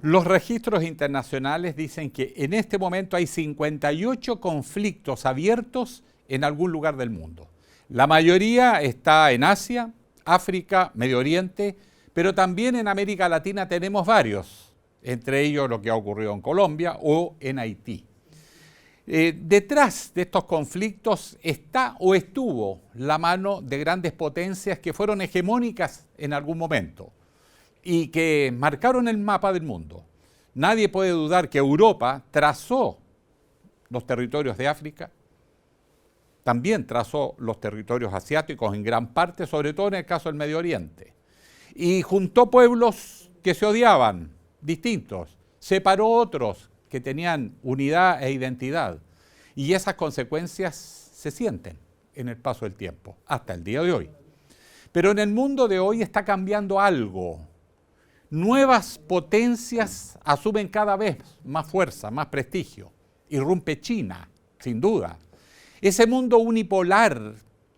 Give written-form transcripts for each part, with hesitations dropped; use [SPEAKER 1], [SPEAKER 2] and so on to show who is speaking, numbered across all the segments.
[SPEAKER 1] Los registros internacionales dicen que en este momento hay 58 conflictos abiertos en algún lugar del mundo. La mayoría está en Asia, África, Medio Oriente, pero también en América Latina tenemos varios, entre ellos lo que ha ocurrido en Colombia o en Haití. Detrás de estos conflictos está o estuvo la mano de grandes potencias que fueron hegemónicas en algún momento y que marcaron el mapa del mundo. Nadie puede dudar que Europa trazó los territorios de África, también trazó los territorios asiáticos en gran parte, sobre todo en el caso del Medio Oriente, y juntó pueblos que se odiaban, distintos, separó otros que tenían unidad e identidad, y esas consecuencias se sienten en el paso del tiempo, hasta el día de hoy. Pero en el mundo de hoy está cambiando algo. Nuevas potencias asumen cada vez más fuerza, más prestigio. Irrumpe China, sin duda. Ese mundo unipolar,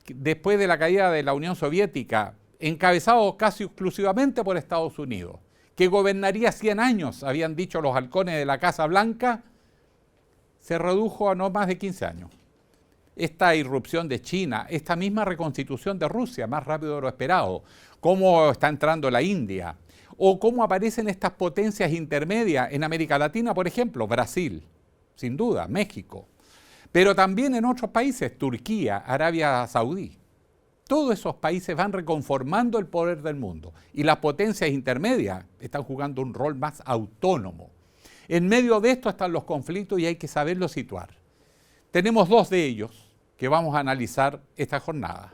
[SPEAKER 1] después de la caída de la Unión Soviética, encabezado casi exclusivamente por Estados Unidos, que gobernaría 100 años, habían dicho los halcones de la Casa Blanca, se redujo a no más de 15 años. Esta irrupción de China, esta misma reconstitución de Rusia, más rápido de lo esperado, cómo está entrando la India, o cómo aparecen estas potencias intermedias en América Latina, por ejemplo, Brasil, sin duda, México, pero también en otros países, Turquía, Arabia Saudí. Todos esos países van reconformando el poder del mundo y las potencias intermedias están jugando un rol más autónomo. En medio de esto están los conflictos y hay que saberlos situar. Tenemos dos de ellos que vamos a analizar esta jornada.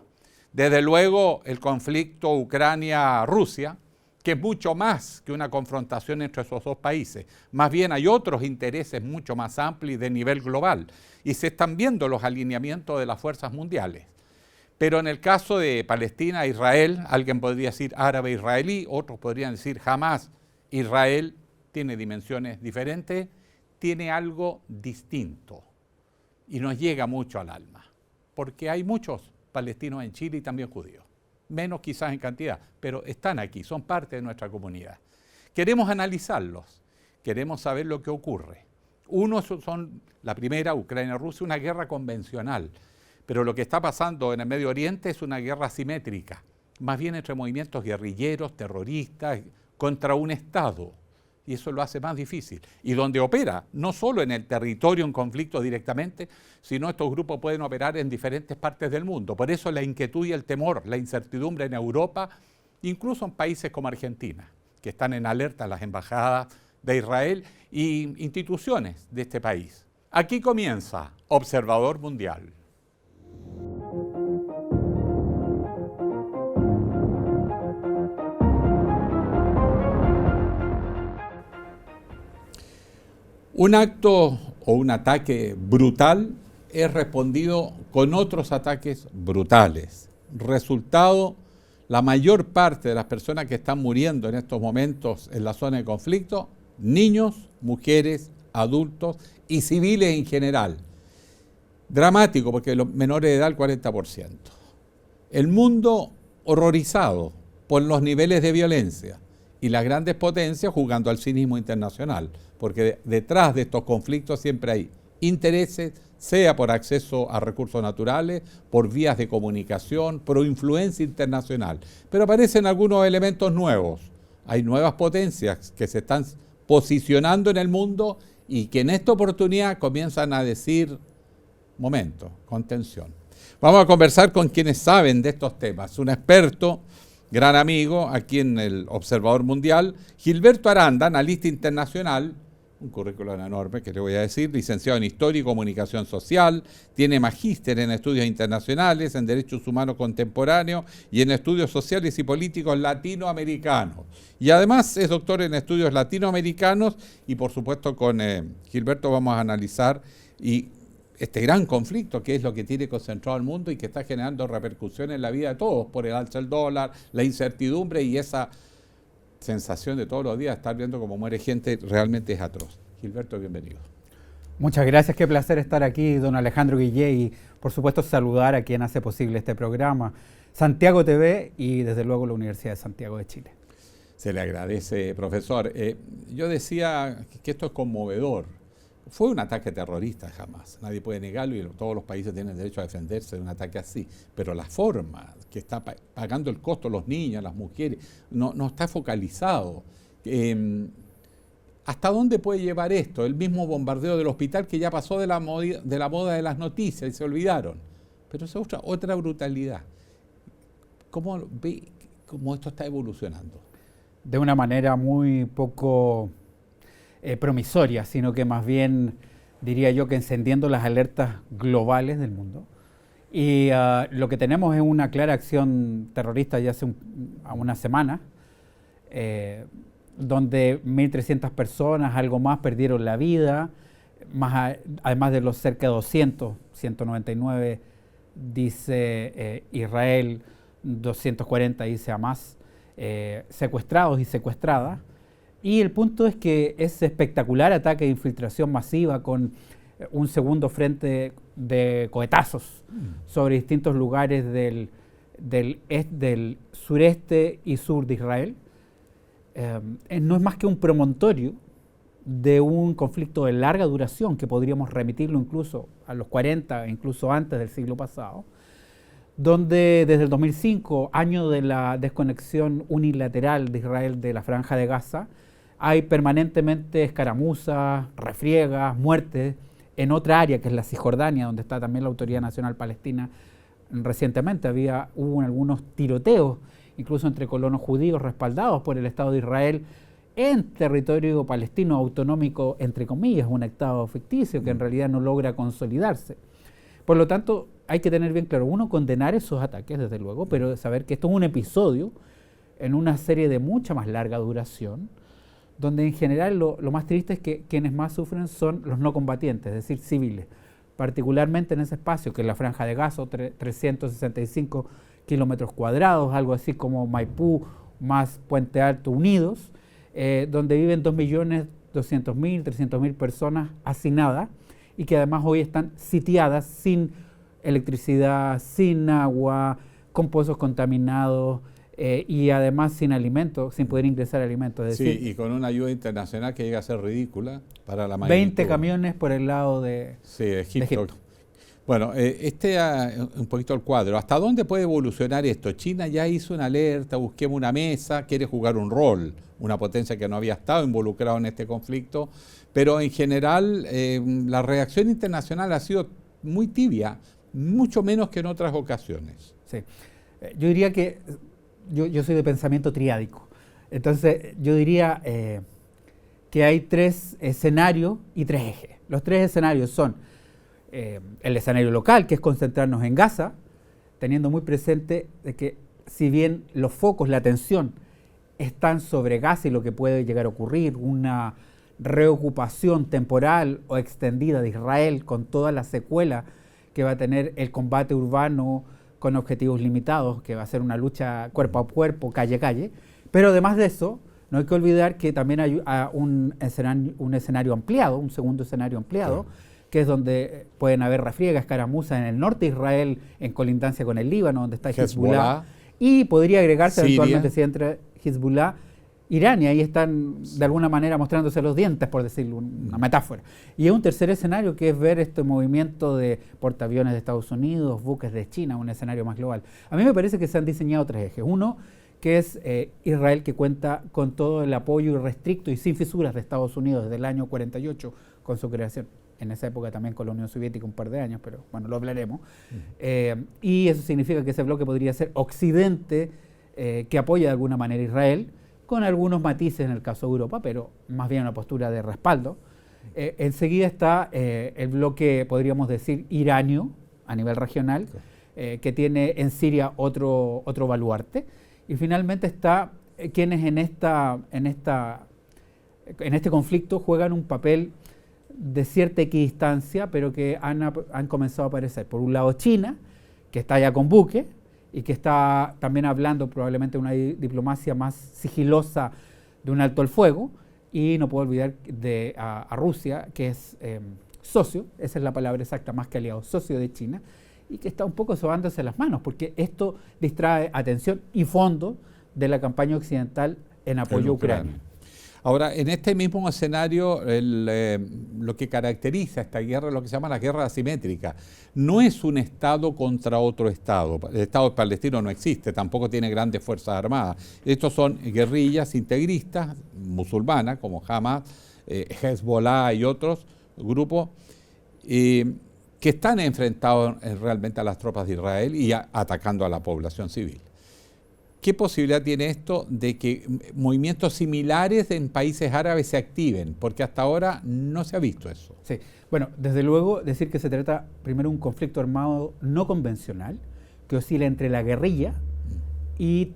[SPEAKER 1] Desde luego el conflicto Ucrania-Rusia, que es mucho más que una confrontación entre esos dos países. Más bien hay otros intereses mucho más amplios y de nivel global. Y se están viendo los alineamientos de las fuerzas mundiales. Pero en el caso de Palestina-Israel, alguien podría decir árabe-israelí, otros podrían decir Hamás. Israel tiene dimensiones diferentes, tiene algo distinto. Y nos llega mucho al alma. Porque hay muchos palestinos en Chile y también judíos. Menos quizás en cantidad, pero están aquí, son parte de nuestra comunidad. Queremos analizarlos, queremos saber lo que ocurre. Unos son, la primera, Ucrania-Rusia, una guerra convencional, pero lo que está pasando en el Medio Oriente es una guerra asimétrica, más bien entre movimientos guerrilleros, terroristas, contra un Estado, y eso lo hace más difícil. Y donde opera, no solo en el territorio en conflicto directamente, sino estos grupos pueden operar en diferentes partes del mundo. Por eso la inquietud y el temor, la incertidumbre en Europa, incluso en países como Argentina, que están en alerta las embajadas de Israel y instituciones de este país. Aquí comienza Observador Mundial. Un acto o un ataque brutal es respondido con otros ataques brutales. Resultado, la mayor parte de las personas que están muriendo en estos momentos en la zona de conflicto, niños, mujeres, adultos y civiles en general. Dramático, porque los menores de edad el 40%. El mundo horrorizado por los niveles de violencia y las grandes potencias jugando al cinismo internacional, porque detrás de estos conflictos siempre hay intereses, sea por acceso a recursos naturales, por vías de comunicación, por influencia internacional. Pero aparecen algunos elementos nuevos. Hay nuevas potencias que se están posicionando en el mundo y que en esta oportunidad comienzan a decir, momento, contención. Vamos a conversar con quienes saben de estos temas. Un experto, gran amigo aquí en el Observador Mundial, Gilberto Aranda, analista internacional, un currículum enorme que le voy a decir, licenciado en Historia y Comunicación Social, tiene magíster en Estudios Internacionales, en Derechos Humanos Contemporáneos y en Estudios Sociales y Políticos Latinoamericanos. Y además es doctor en Estudios Latinoamericanos y por supuesto con Gilberto vamos a analizar este gran conflicto que es lo que tiene concentrado el mundo y que está generando repercusiones en la vida de todos por el alza del dólar, la incertidumbre y esa sensación de todos los días estar viendo cómo muere gente realmente es atroz. Gilberto, bienvenido.
[SPEAKER 2] Muchas gracias, qué placer estar aquí, don Alejandro Guillé, y por supuesto saludar a quien hace posible este programa, Santiago TV y desde luego la Universidad de Santiago de Chile.
[SPEAKER 1] Se le agradece, profesor. Yo decía que esto es conmovedor. Fue un ataque terrorista jamás, nadie puede negarlo y todos los países tienen derecho a defenderse de un ataque así, pero la forma que está pagando el costo los niños, las mujeres, no está focalizado. ¿Hasta dónde puede llevar esto? El mismo bombardeo del hospital que ya pasó de la moda de las noticias y se olvidaron, pero es otra brutalidad. ¿Cómo ve cómo esto está evolucionando?
[SPEAKER 2] De una manera muy poco promisoria, sino que más bien diría yo que encendiendo las alertas globales del mundo. Y lo que tenemos es una clara acción terrorista ya hace una semana, donde 1.300 personas, algo más, perdieron la vida, además de los cerca de 199 dice Israel, 240 dice Hamas, secuestrados y secuestradas. Y el punto es que ese espectacular ataque de infiltración masiva con un segundo frente de cohetazos sobre distintos lugares del sureste y sur de Israel, no es más que un promontorio de un conflicto de larga duración que podríamos remitirlo incluso a los 40, incluso antes del siglo pasado, donde desde el 2005, año de la desconexión unilateral de Israel de la Franja de Gaza, hay permanentemente escaramuzas, refriegas, muertes en otra área que es la Cisjordania, donde está también la Autoridad Nacional Palestina. Recientemente hubo algunos tiroteos, incluso entre colonos judíos respaldados por el Estado de Israel en territorio palestino autonómico, entre comillas, un Estado ficticio que en realidad no logra consolidarse. Por lo tanto, hay que tener bien claro, uno, condenar esos ataques, desde luego, pero saber que esto es un episodio en una serie de mucha más larga duración, donde en general lo más triste es que quienes más sufren son los no combatientes, es decir, civiles, particularmente en ese espacio que es la Franja de Gaza, 365 kilómetros cuadrados, algo así como Maipú más Puente Alto unidos, donde viven 2.200.000, 300.000 personas hacinadas y que además hoy están sitiadas sin electricidad, sin agua, con pozos contaminados y además sin alimentos, sin poder ingresar alimentos. Es decir,
[SPEAKER 1] sí, y con una ayuda internacional que llega a ser ridícula para la magnitud.
[SPEAKER 2] 20 camiones por el lado de Egipto.
[SPEAKER 1] Bueno, un poquito el cuadro. ¿Hasta dónde puede evolucionar esto? China ya hizo una alerta, busquemos una mesa, quiere jugar un rol, una potencia que no había estado involucrada en este conflicto, pero en general la reacción internacional ha sido muy tibia, mucho menos que en otras ocasiones.
[SPEAKER 2] Sí, yo diría que yo soy de pensamiento triádico, entonces yo diría que hay 3 escenarios y 3 ejes. Los 3 escenarios son el escenario local, que es concentrarnos en Gaza, teniendo muy presente de que si bien los focos, la atención están sobre Gaza y lo que puede llegar a ocurrir, una reocupación temporal o extendida de Israel con toda la secuela que va a tener el combate urbano con objetivos limitados, que va a ser una lucha cuerpo a cuerpo, calle a calle, pero además de eso, no hay que olvidar que también hay un escenario ampliado, un segundo escenario ampliado, sí, que es donde pueden haber refriegas, escaramuzas en el norte de Israel, en colindancia con el Líbano, donde está Hezbollah, y podría agregarse Siria, eventualmente si entra Hezbollah, Irán, y ahí están de alguna manera mostrándose los dientes, por decirlo, una metáfora. Y hay un tercer escenario que es ver este movimiento de portaaviones de Estados Unidos, buques de China, un escenario más global. A mí me parece que se han diseñado 3 ejes. Uno, que es Israel, que cuenta con todo el apoyo irrestricto y sin fisuras de Estados Unidos desde el año 48 con su creación. En esa época también con la Unión Soviética un par de años, pero bueno, lo hablaremos. Y eso significa que ese bloque podría ser Occidente, que apoya de alguna manera a Israel, con algunos matices en el caso de Europa, pero más bien una postura de respaldo. Enseguida está el bloque, podríamos decir, iranio, a nivel regional, que tiene en Siria otro baluarte. Y finalmente está quienes en este conflicto juegan un papel de cierta equidistancia, pero que han comenzado a aparecer. Por un lado China, que está ya con buque y que está también hablando probablemente de una diplomacia más sigilosa de un alto el fuego, y no puedo olvidar a Rusia, que es socio, esa es la palabra exacta, más que aliado, socio de China, y que está un poco sobándose las manos, porque esto distrae atención y fondo de la campaña occidental en apoyo a Ucrania.
[SPEAKER 1] Ahora, en este mismo escenario, lo que caracteriza esta guerra es lo que se llama la guerra asimétrica. No es un Estado contra otro Estado. El Estado palestino no existe, tampoco tiene grandes fuerzas armadas. Estos son guerrillas integristas, musulmanas, como Hamas, Hezbollah y otros grupos, que están enfrentados realmente a las tropas de Israel y atacando a la población civil. ¿Qué posibilidad tiene esto de que movimientos similares en países árabes se activen? Porque hasta ahora no se ha visto eso.
[SPEAKER 2] Sí, bueno, desde luego decir que se trata primero de un conflicto armado no convencional que oscila entre la guerrilla y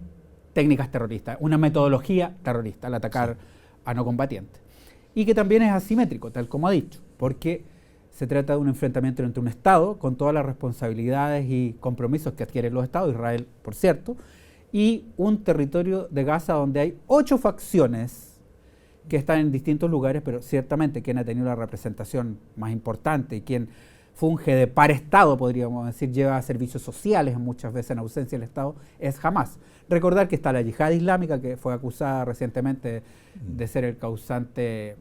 [SPEAKER 2] técnicas terroristas, una metodología terrorista al atacar a no combatientes. Y que también es asimétrico, tal como ha dicho, porque se trata de un enfrentamiento entre un Estado con todas las responsabilidades y compromisos que adquieren los Estados, Israel, por cierto, y un territorio de Gaza donde hay 8 facciones que están en distintos lugares, pero ciertamente quien ha tenido la representación más importante y quien funge de par Estado, podríamos decir, lleva servicios sociales muchas veces en ausencia del Estado, es Hamas. Recordar que está la yihad islámica, que fue acusada recientemente de ser el causante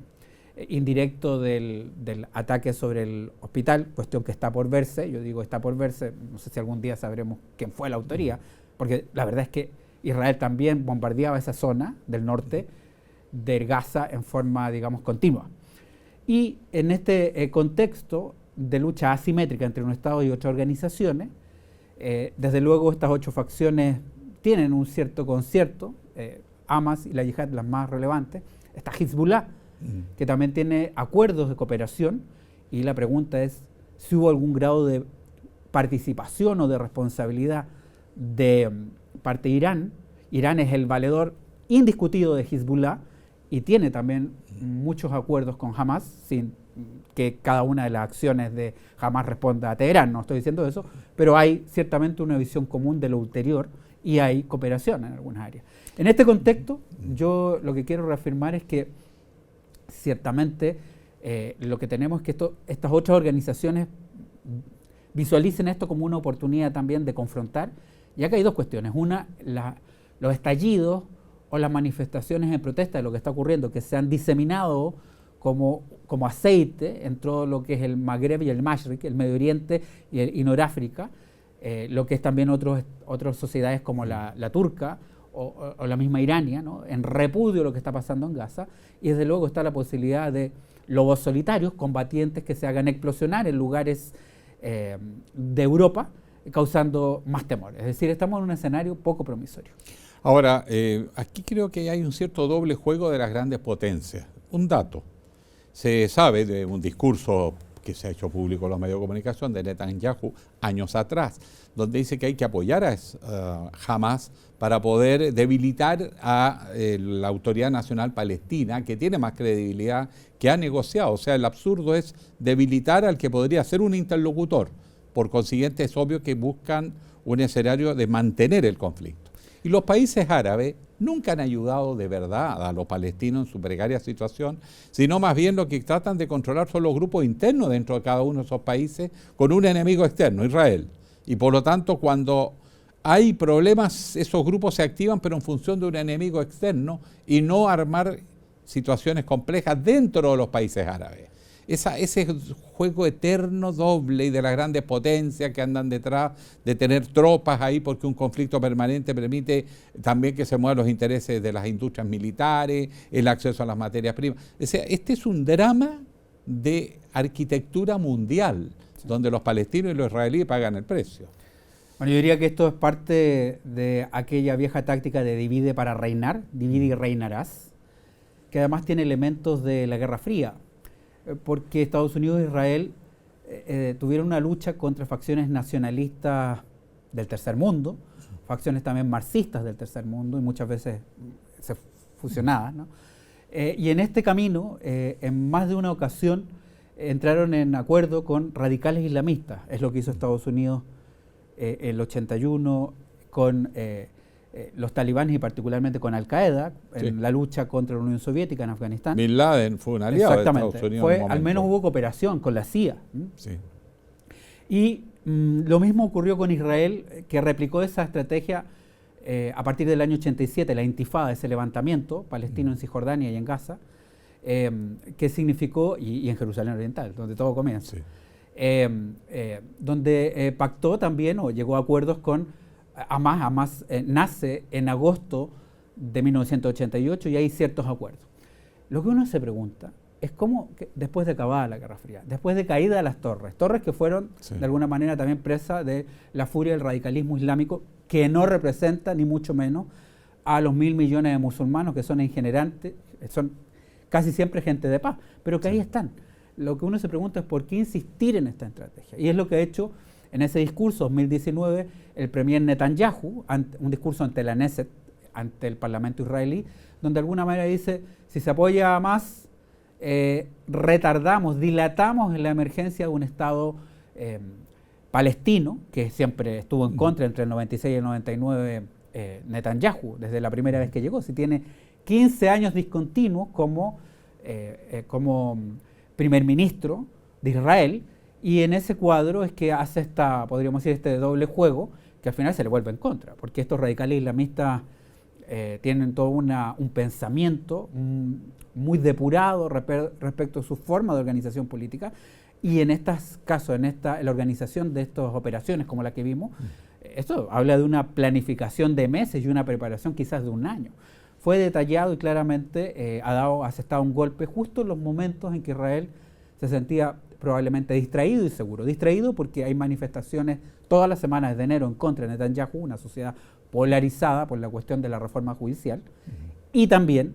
[SPEAKER 2] indirecto del ataque sobre el hospital, cuestión que está por verse. Yo digo está por verse, no sé si algún día sabremos quién fue la autoría, porque la verdad es que Israel también bombardeaba esa zona del norte de Gaza en forma, digamos, continua. Y en este contexto de lucha asimétrica entre un Estado y otras organizaciones, desde luego estas 8 facciones tienen un cierto concierto, Hamas y la yihad las más relevantes, está Hezbollah, que también tiene acuerdos de cooperación, y la pregunta es si hubo algún grado de participación o de responsabilidad de parte de Irán. Irán es el valedor indiscutido de Hezbollah y tiene también muchos acuerdos con Hamas, sin que cada una de las acciones de Hamas responda a Teherán, no estoy diciendo eso, pero hay ciertamente una visión común de lo ulterior y hay cooperación en algunas áreas. En este contexto, yo lo que quiero reafirmar es que ciertamente lo que tenemos es que estas otras organizaciones visualicen esto como una oportunidad también de confrontar. Y acá hay 2 cuestiones. Una, los estallidos o las manifestaciones en protesta de lo que está ocurriendo, que se han diseminado como aceite en todo lo que es el Magreb y el Mashriq, el Medio Oriente y Noráfrica, lo que es también otras sociedades como la turca o la misma irania, ¿no?, en repudio a lo que está pasando en Gaza. Y desde luego está la posibilidad de lobos solitarios, combatientes que se hagan explosionar en lugares de Europa, causando más temor. Es decir, estamos en un escenario poco promisorio.
[SPEAKER 1] Ahora, aquí creo que hay un cierto doble juego de las grandes potencias. Un dato, se sabe de un discurso que se ha hecho público en los medios de comunicación de Netanyahu años atrás, donde dice que hay que apoyar a Hamas para poder debilitar a la Autoridad Nacional Palestina, que tiene más credibilidad, que ha negociado. O sea, el absurdo es debilitar al que podría ser un interlocutor. Por consiguiente, es obvio que buscan un escenario de mantener el conflicto. Y los países árabes nunca han ayudado de verdad a los palestinos en su precaria situación, sino más bien lo que tratan de controlar son los grupos internos dentro de cada uno de esos países con un enemigo externo, Israel. Y por lo tanto, cuando hay problemas, esos grupos se activan, pero en función de un enemigo externo y no armar situaciones complejas dentro de los países árabes. Ese juego eterno doble y de las grandes potencias que andan detrás de tener tropas ahí, porque un conflicto permanente permite también que se muevan los intereses de las industrias militares, el acceso a las materias primas. O sea, este es un drama de arquitectura mundial, donde los palestinos y los israelíes pagan el precio.
[SPEAKER 2] Bueno, yo diría que esto es parte de aquella vieja táctica de divide para reinar, divide y reinarás, que además tiene elementos de la Guerra Fría, porque Estados Unidos e Israel tuvieron una lucha contra facciones nacionalistas del tercer mundo, facciones también marxistas del tercer mundo y muchas veces fusionadas, ¿no? Y en este camino, en más de una ocasión, entraron en acuerdo con radicales islamistas. Es lo que hizo Estados Unidos en el 81 con los talibanes y particularmente con Al-Qaeda en la lucha contra la Unión Soviética en Afganistán.
[SPEAKER 1] Bin Laden fue un aliado de Estados Unidos.
[SPEAKER 2] Al menos hubo cooperación con la CIA.
[SPEAKER 1] Sí.
[SPEAKER 2] Y lo mismo ocurrió con Israel, que replicó esa estrategia a partir del año 87, la intifada, ese levantamiento palestino en Cisjordania y en Gaza, que significó, y en Jerusalén Oriental, donde todo comienza,
[SPEAKER 1] Sí.
[SPEAKER 2] donde pactó también o llegó a acuerdos con Hamás. Hamás nace en agosto de 1988 y hay ciertos acuerdos. Lo que uno se pregunta es cómo, después de acabada la Guerra Fría, después de caída de las torres que fueron de alguna manera también presa de la furia del radicalismo islámico, que no representa ni mucho menos a los 1.000 millones de musulmanos que son en general, son casi siempre gente de paz, pero que ahí están. Lo que uno se pregunta es por qué insistir en esta estrategia. Y es lo que ha hecho en ese discurso 2019 el premier Netanyahu, un discurso ante la Knesset, ante el Parlamento israelí, donde de alguna manera dice, si se apoya a Hamás, retardamos, dilatamos la emergencia de un Estado palestino, que siempre estuvo en contra entre el 96 y el 99 Netanyahu, desde la primera vez que llegó. Si tiene 15 años discontinuos como primer ministro de Israel, y en ese cuadro es que hace podríamos decir, este doble juego, que al final se le vuelve en contra, porque estos radicales islamistas tienen todo un pensamiento muy depurado respecto a su forma de organización política, y en estos casos, en la organización de estas operaciones como la que vimos, esto habla de una planificación de meses y una preparación quizás de un año. Fue detallado y claramente ha asestado un golpe justo en los momentos en que Israel se sentía probablemente distraído y seguro. Distraído porque hay manifestaciones todas las semanas de enero en contra de Netanyahu, una sociedad polarizada por la cuestión de la reforma judicial, y también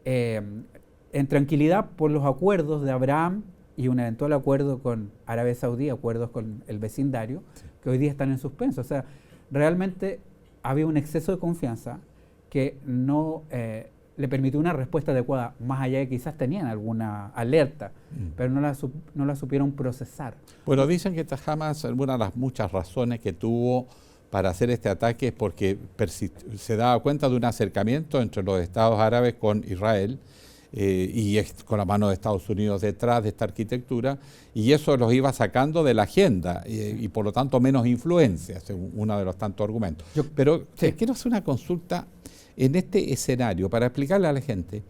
[SPEAKER 2] en tranquilidad por los acuerdos de Abraham y un eventual acuerdo con Arabia Saudí, acuerdos con el vecindario, que hoy día están en suspenso. O sea, realmente había un exceso de confianza que no le permitió una respuesta adecuada, más allá de que quizás tenían alguna alerta, pero no la supieron procesar.
[SPEAKER 1] Bueno, dicen que Hamas, una de las muchas razones que tuvo para hacer este ataque es porque se daba cuenta de un acercamiento entre los estados árabes con Israel, y con la mano de Estados Unidos detrás de esta arquitectura, y eso los iba sacando de la agenda y por lo tanto menos influencia, según uno de los tantos argumentos. Pero quiero hacer una consulta en este escenario para explicarle a la gente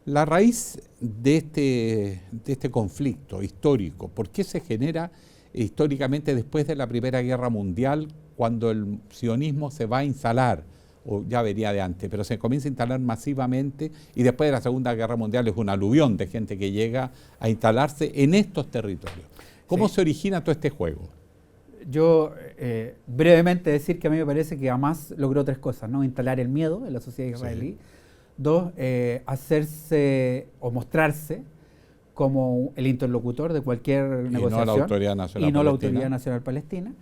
[SPEAKER 1] la raíz de este conflicto histórico. ¿Por qué se genera históricamente después de la Primera Guerra Mundial, cuando el sionismo se va a instalar? O ya venía de antes, pero se comienza a instalar masivamente, y después de la Segunda Guerra Mundial es un aluvión de gente que llega a instalarse en estos territorios. ¿Cómo se origina todo este juego?
[SPEAKER 2] Yo brevemente decir que a mí me parece que Hamás logró tres cosas, ¿no? Instalar el miedo en la sociedad israelí. Dos, hacerse o mostrarse como el interlocutor de cualquier negociación.
[SPEAKER 1] Y no la Autoridad Nacional
[SPEAKER 2] Palestina.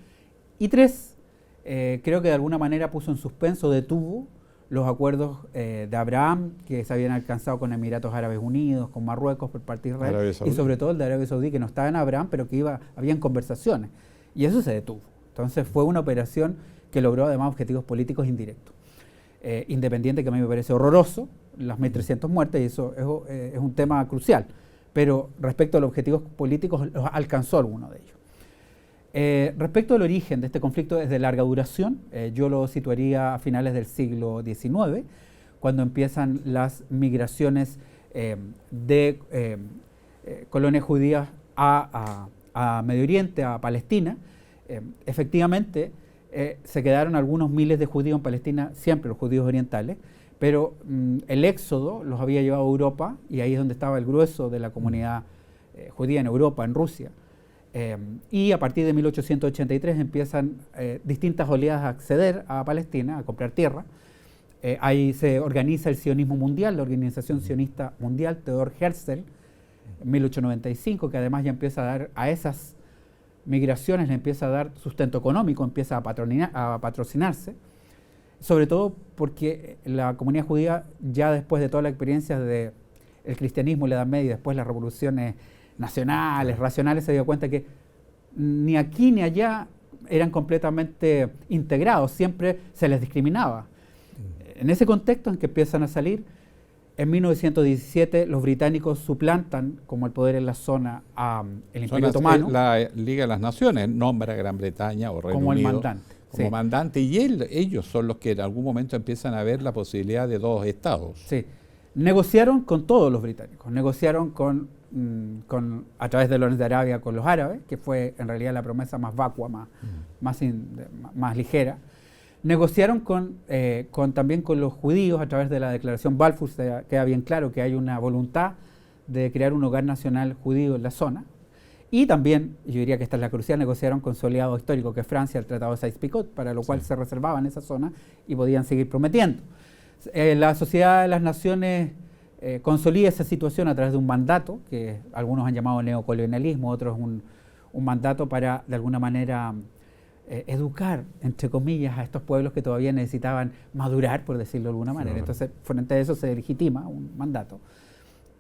[SPEAKER 2] Y tres, creo que de alguna manera puso en suspenso, detuvo los acuerdos de Abraham que se habían alcanzado con Emiratos Árabes Unidos, con Marruecos por parte de Israel, y sobre todo el de Arabia Saudí, que no estaba en Abraham, pero que habían conversaciones. Y eso se detuvo. Entonces fue una operación que logró además objetivos políticos indirectos. Independiente, que a mí me parece horroroso, las 1.300 muertes, y eso es un tema crucial. Pero respecto a los objetivos políticos, los alcanzó alguno de ellos. Respecto al origen de este conflicto es de larga duración. Yo lo situaría a finales del siglo XIX, cuando empiezan las migraciones de colonias judías a Medio Oriente, a Palestina. Efectivamente, se quedaron algunos miles de judíos en Palestina, siempre los judíos orientales, pero el éxodo los había llevado a Europa, y ahí es donde estaba el grueso de la comunidad judía en Europa, en Rusia. Y a partir de 1883 empiezan distintas oleadas a acceder a Palestina, a comprar tierra. Ahí se organiza el sionismo mundial, la Organización Sionista Mundial, Theodor Herzl, en 1895, que además ya empieza a dar a esas migraciones, le empieza a dar sustento económico, empieza a patrocinarse, sobre todo porque la comunidad judía, ya después de toda la experiencia del cristianismo en la Edad Media y después las revoluciones nacionales, racionales, se dio cuenta que ni aquí ni allá eran completamente integrados, siempre se les discriminaba. En ese contexto en que empiezan a salir, en 1917 los británicos suplantan como el poder en la zona al Imperio Otomano.
[SPEAKER 1] La Liga de las Naciones nombra a Gran Bretaña o Reino
[SPEAKER 2] como
[SPEAKER 1] Unido
[SPEAKER 2] el mandante.
[SPEAKER 1] como mandante, y ellos son los que en algún momento empiezan a ver la posibilidad de 2 estados.
[SPEAKER 2] Sí. Negociaron con todos los británicos, negociaron a través de Lawrence de Arabia con los árabes, que fue en realidad la promesa más vacua, más ligera. Negociaron también con los judíos a través de la declaración Balfour. Queda bien claro que hay una voluntad de crear un hogar nacional judío en la zona. Y también, yo diría que esta es la crucial, negociaron con su aliado histórico, que es Francia, el Tratado de Sykes-Picot, para lo cual se reservaban esa zona y podían seguir prometiendo. La Sociedad de las Naciones consolida esa situación a través de un mandato, que algunos han llamado neocolonialismo, otros un mandato para, de alguna manera, educar, entre comillas, a estos pueblos que todavía necesitaban madurar, por decirlo de alguna manera. Entonces, frente a eso se legitima un mandato.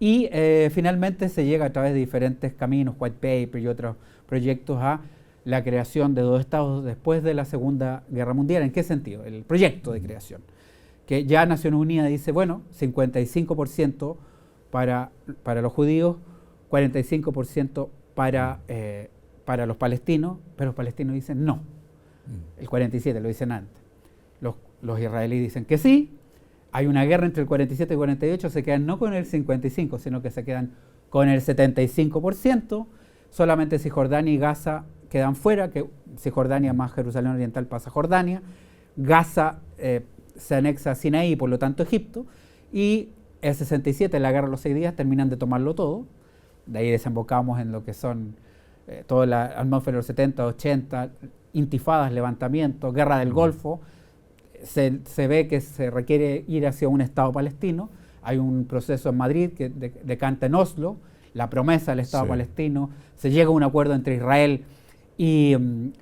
[SPEAKER 2] Y finalmente se llega a través de diferentes caminos, white paper y otros proyectos, a la creación de 2 estados después de la Segunda Guerra Mundial. ¿En qué sentido? El proyecto de creación. Que ya Naciones Unidas dice, bueno, 55% para los judíos, 45% para los palestinos, pero los palestinos dicen no. El 47% lo dicen antes. Los israelíes dicen que sí. Hay una guerra entre el 47 y el 48, se quedan no con el 55, sino que se quedan con el 75%. Solamente Cisjordania y Gaza quedan fuera, que Cisjordania más Jerusalén Oriental pasa a Jordania. Gaza se anexa a Sinaí y por lo tanto Egipto. Y el 67, la guerra de los 6 días, terminan de tomarlo todo. De ahí desembocamos en lo que son toda la atmósfera de los 70, 80, intifadas, levantamientos, guerra del Golfo. Se ve que se requiere ir hacia un Estado palestino. Hay un proceso en Madrid que decanta en Oslo, la promesa del Estado palestino. Se llega a un acuerdo entre Israel y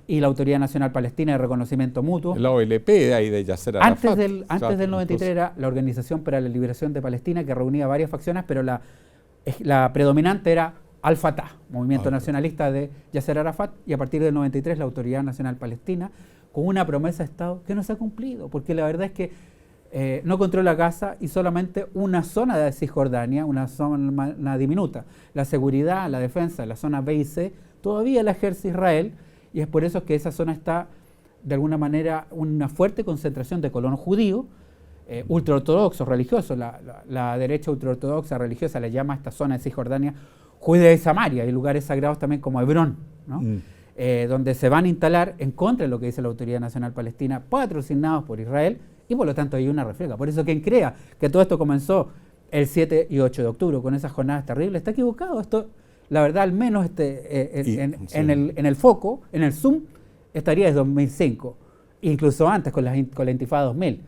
[SPEAKER 2] la Autoridad Nacional Palestina de reconocimiento mutuo.
[SPEAKER 1] La OLP de ahí de Yasser Arafat.
[SPEAKER 2] Antes del 93 era la Organización para la Liberación de Palestina, que reunía varias facciones, pero la predominante era Al-Fatah, movimiento nacionalista de Yasser Arafat, y a partir del 93 la Autoridad Nacional Palestina, con una promesa de Estado que no se ha cumplido, porque la verdad es que no controla Gaza y solamente una zona de Cisjordania, una zona diminuta. La seguridad, la defensa de la zona B y C todavía la ejerce Israel, y es por eso que esa zona está, de alguna manera, una fuerte concentración de colonos judíos, ultraortodoxos, religiosos. La derecha ultraortodoxa religiosa le llama a esta zona de Cisjordania Judea y Samaria. Hay lugares sagrados también como Hebrón, ¿no? Donde se van a instalar en contra de lo que dice la Autoridad Nacional Palestina, patrocinados por Israel, y por lo tanto hay una refriega. Por eso quien crea que todo esto comenzó el 7 y 8 de octubre con esas jornadas terribles está equivocado. Esto, la verdad, al menos en el foco, en el zoom, estaría desde 2005, incluso antes con la Intifada 2000,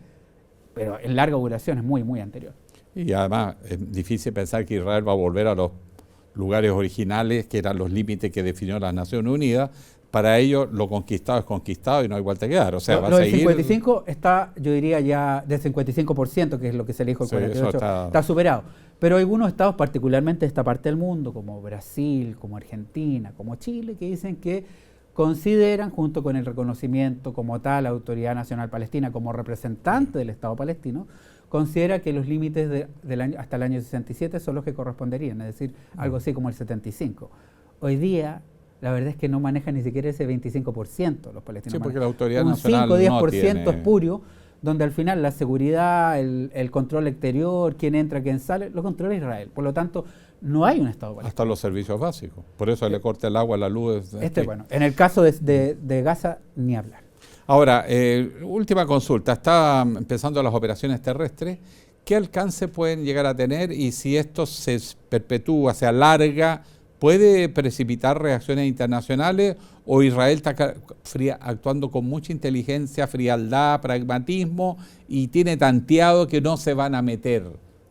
[SPEAKER 2] pero en larga duración es muy, muy anterior.
[SPEAKER 1] Y además es difícil pensar que Israel va a volver a los lugares originales, que eran los límites que definió las Naciones Unidas. Para ellos lo conquistado es conquistado y no hay vuelta a quedar. O sea, va a seguir.
[SPEAKER 2] Del 55 está, yo diría ya del 55%, que es lo que se le dijo el 48, está superado. Pero hay algunos estados, particularmente de esta parte del mundo, como Brasil, como Argentina, como Chile, que dicen que consideran, junto con el reconocimiento como tal, la Autoridad Nacional Palestina como representante del Estado palestino, considera que los límites hasta el año 67 son los que corresponderían, es decir, algo así como el 75. Hoy día, la verdad es que no manejan ni siquiera ese 25% los palestinos.
[SPEAKER 1] Sí, porque la Autoridad Nacional
[SPEAKER 2] un 5-10%
[SPEAKER 1] no tiene...
[SPEAKER 2] espurio, donde al final la seguridad, el control exterior, quién entra, quién sale, lo controla Israel. Por lo tanto, no hay un Estado palestino.
[SPEAKER 1] Hasta los servicios básicos. Por eso le corta el agua, la luz.
[SPEAKER 2] Bueno, en el caso de Gaza, ni hablar.
[SPEAKER 1] Ahora, última consulta. Está empezando las operaciones terrestres. ¿Qué alcance pueden llegar a tener? Y si esto se perpetúa, se alarga, ¿puede precipitar reacciones internacionales? ¿O Israel está actuando con mucha inteligencia, frialdad, pragmatismo y tiene tanteado que no se van a meter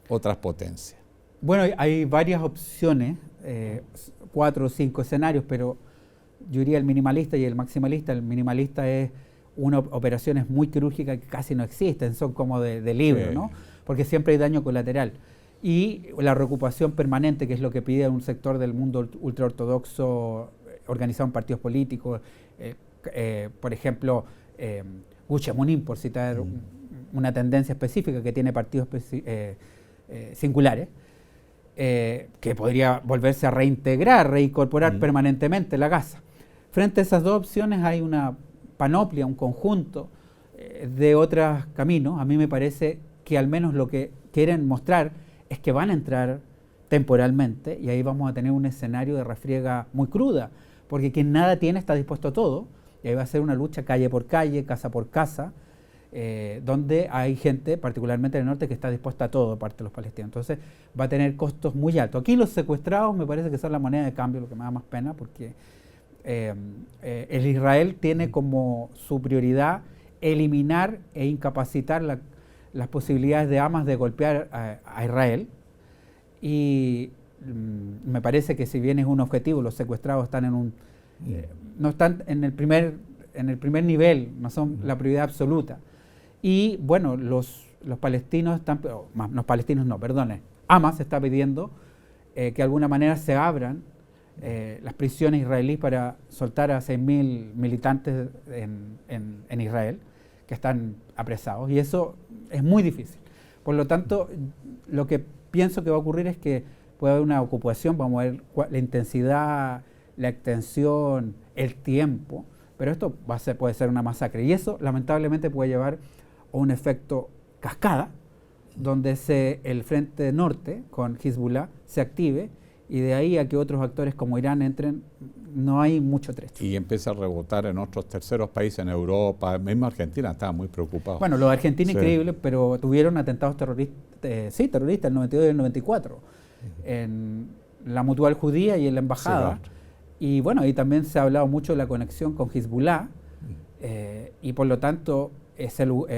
[SPEAKER 1] otras potencias?
[SPEAKER 2] Bueno, hay varias opciones, 4 o 5 escenarios, pero yo diría el minimalista y el maximalista. El minimalista es operaciones muy quirúrgicas que casi no existen, son como de libro, ¿no? Porque siempre hay daño colateral. Y la reocupación permanente, que es lo que pide un sector del mundo ultraortodoxo organizado en partidos políticos, por ejemplo, Gush Emunim, por citar una tendencia específica que tiene partidos singulares, que podría volverse a reintegrar, reincorporar permanentemente la Gaza. Frente a esas dos opciones hay una panoplia, un conjunto de otros caminos. A mí me parece que al menos lo que quieren mostrar es que van a entrar temporalmente y ahí vamos a tener un escenario de refriega muy cruda, porque quien nada tiene está dispuesto a todo, y ahí va a ser una lucha calle por calle, casa por casa, donde hay gente, particularmente en el norte, que está dispuesta a todo de parte de los palestinos. Entonces va a tener costos muy altos. Aquí los secuestrados me parece que son la moneda de cambio, lo que me da más pena, porque el Israel tiene como su prioridad eliminar e incapacitar las posibilidades de Hamas de golpear a Israel, y me parece que si bien es un objetivo, los secuestrados están no están en el primer nivel, no son la prioridad absoluta. Y bueno, los palestinos están, los palestinos no, perdone, Hamas está pidiendo que de alguna manera se abran las prisiones israelíes para soltar a 6.000 militantes en Israel que están apresados, y eso es muy difícil. Por lo tanto, lo que pienso que va a ocurrir es que puede haber una ocupación, vamos a ver la intensidad, la extensión, el tiempo, pero esto puede ser una masacre, y eso lamentablemente puede llevar a un efecto cascada, donde el frente norte con Hezbollah se active, y de ahí a que otros actores como Irán entren, no hay mucho trecho.
[SPEAKER 1] Y empieza a rebotar en otros terceros países, en Europa, mismo Argentina estaba muy preocupado.
[SPEAKER 2] Bueno, lo de Argentina es increíble, pero tuvieron atentados terroristas, terroristas, el 92 y el 94, en la Mutual Judía y en la Embajada. Sí, claro. Y bueno, ahí también se ha hablado mucho de la conexión con Hezbollah, y por lo tanto,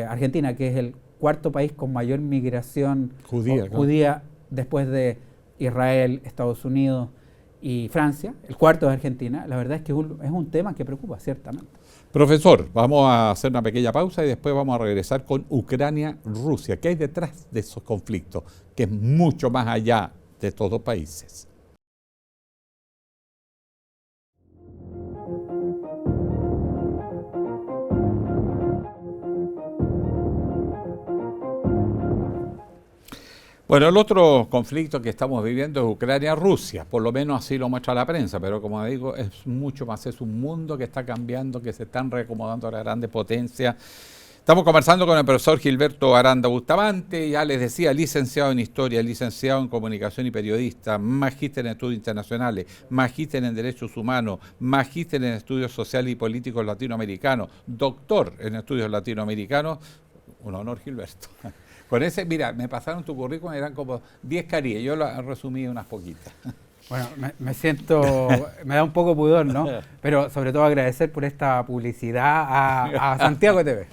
[SPEAKER 2] Argentina, que es el cuarto país con mayor migración judía después de Israel, Estados Unidos y Francia, el cuarto es Argentina, la verdad es que es un tema que preocupa, ciertamente.
[SPEAKER 1] Profesor, vamos a hacer una pequeña pausa y después vamos a regresar con Ucrania-Rusia. ¿Qué hay detrás de esos conflictos? Que es mucho más allá de estos dos países. Bueno, el otro conflicto que estamos viviendo es Ucrania-Rusia, por lo menos así lo muestra la prensa, pero como digo, es mucho más, es un mundo que está cambiando, que se están reacomodando a las grandes potencias. Estamos conversando con el profesor Gilberto Aranda Bustamante, ya les decía, licenciado en Historia, licenciado en Comunicación y Periodista, magíster en Estudios Internacionales, magíster en Derechos Humanos, magíster en Estudios Sociales y Políticos Latinoamericanos, doctor en Estudios Latinoamericanos. Un honor, Gilberto. Con ese, mira, me pasaron tu currículum, eran como 10 carillas, yo lo resumí unas poquitas.
[SPEAKER 2] Bueno, me siento, me da un poco pudor, ¿no? Pero sobre todo agradecer por esta publicidad a Santiago TV.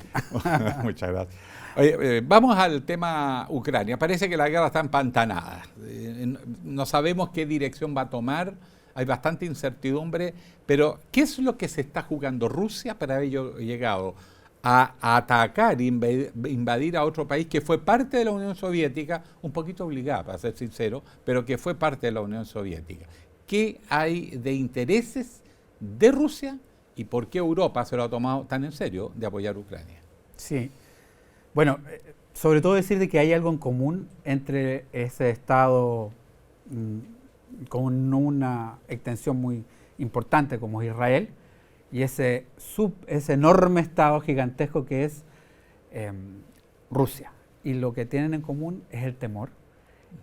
[SPEAKER 1] Muchas gracias. Oye, vamos al tema Ucrania. Parece que la guerra está empantanada. No sabemos qué dirección va a tomar, hay bastante incertidumbre, pero ¿qué es lo que se está jugando Rusia para haber llegado a atacar, invadir a otro país que fue parte de la Unión Soviética, un poquito obligada, para ser sincero, pero que fue parte de la Unión Soviética? ¿Qué hay de intereses de Rusia y por qué Europa se lo ha tomado tan en serio de apoyar a Ucrania?
[SPEAKER 2] Sí, bueno, sobre todo decir de que hay algo en común entre ese Estado con una extensión muy importante como Israel, y ese enorme Estado gigantesco que es Rusia. Y lo que tienen en común es el temor